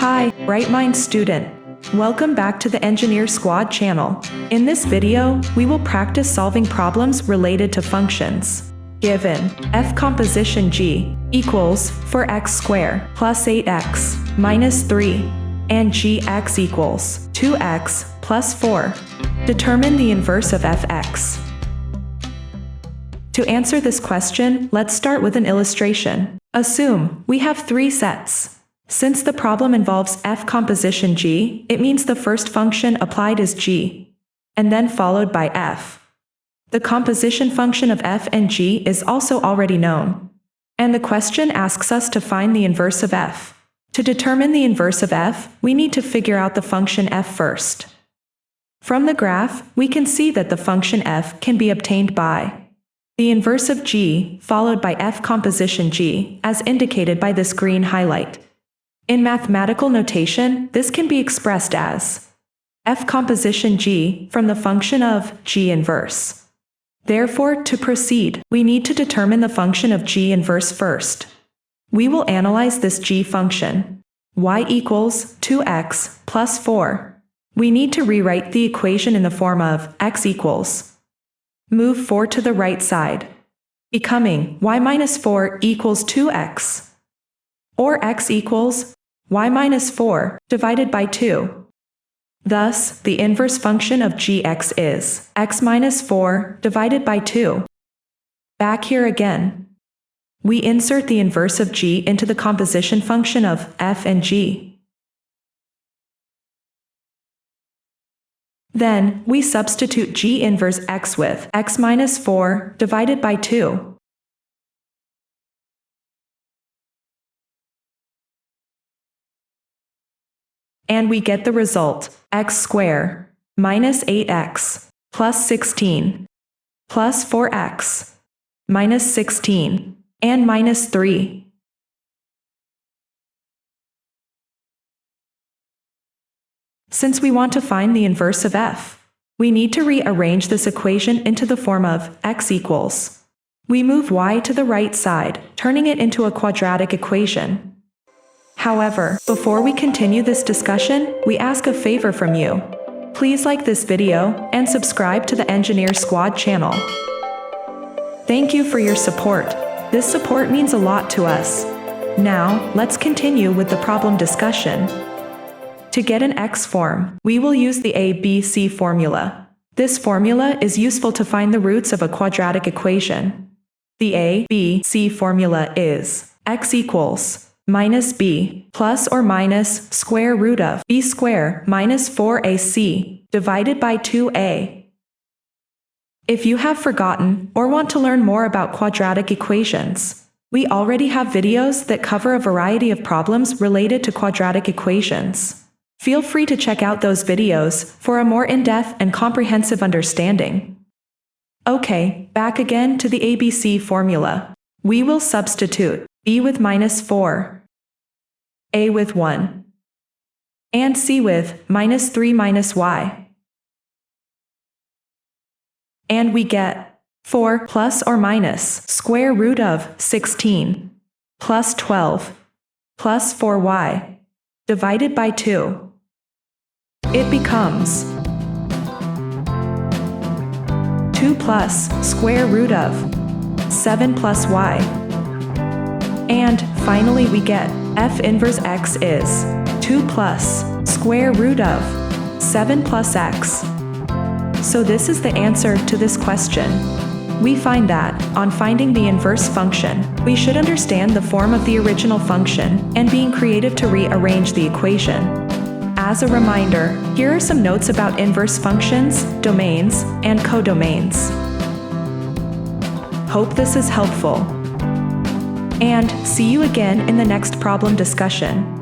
Hi, Bright Mind student. Welcome back to the Engineer Squad channel. In this video, we will practice solving problems related to functions. Given f composition g equals 4x squared plus 8x minus 3 and gx equals 2x plus 4. Determine the inverse of fx. To answer this question, let's start with an illustration. Assume we have three sets. Since the problem involves f composition g, it means the first function applied is g, and then followed by f. The composition function of f and g is also already known. And the question asks us to find the inverse of f. To determine the inverse of f, we need to figure out the function f first. From the graph, we can see that the function f can be obtained by the inverse of g followed by f composition g, as indicated by this green highlight. In mathematical notation, this can be expressed as f composition g from the function of g inverse. Therefore, to proceed, we need to determine the function of g inverse first. We will analyze this g function. Y equals 2x plus 4. We need to rewrite the equation in the form of x equals. Move 4 to the right side, becoming y minus 4 equals 2x. Or x equals y minus 4 divided by 2. Thus, the inverse function of gx is x minus 4 divided by 2. Back here again. We insert the inverse of g into the composition function of f and g. Then, we substitute g inverse x with x minus 4 divided by 2. And we get the result, x squared minus 8x plus 16 plus 4x minus 16 and minus 3. Since we want to find the inverse of f, we need to rearrange this equation into the form of x equals. We move y to the right side, turning it into a quadratic equation. However, before we continue this discussion, we ask a favor from you. Please like this video and subscribe to the Engineer Squad channel. Thank you for your support. This support means a lot to us. Now, let's continue with the problem discussion. To get an x form, we will use the ABC formula. This formula is useful to find the roots of a quadratic equation. The ABC formula is x equals minus b plus or minus square root of b squared minus 4ac divided by 2a. If you have forgotten or want to learn more about quadratic equations, we already have videos that cover a variety of problems related to quadratic equations. Feel free to check out those videos for a more in-depth and comprehensive understanding. Okay, back again to the ABC formula. We will substitute b with minus 4, a with 1, and c with minus 3 minus y. And we get 4 plus or minus square root of 16 plus 12 plus 4y divided by 2. It becomes 2 plus square root of 7 plus y. And finally we get f inverse x is 2 plus square root of 7 plus x. So this is the answer to this question. We find that, on finding the inverse function, we should understand the form of the original function and being creative to rearrange the equation. As a reminder, here are some notes about inverse functions, domains, and codomains. Hope this is helpful. And see you again in the next problem discussion.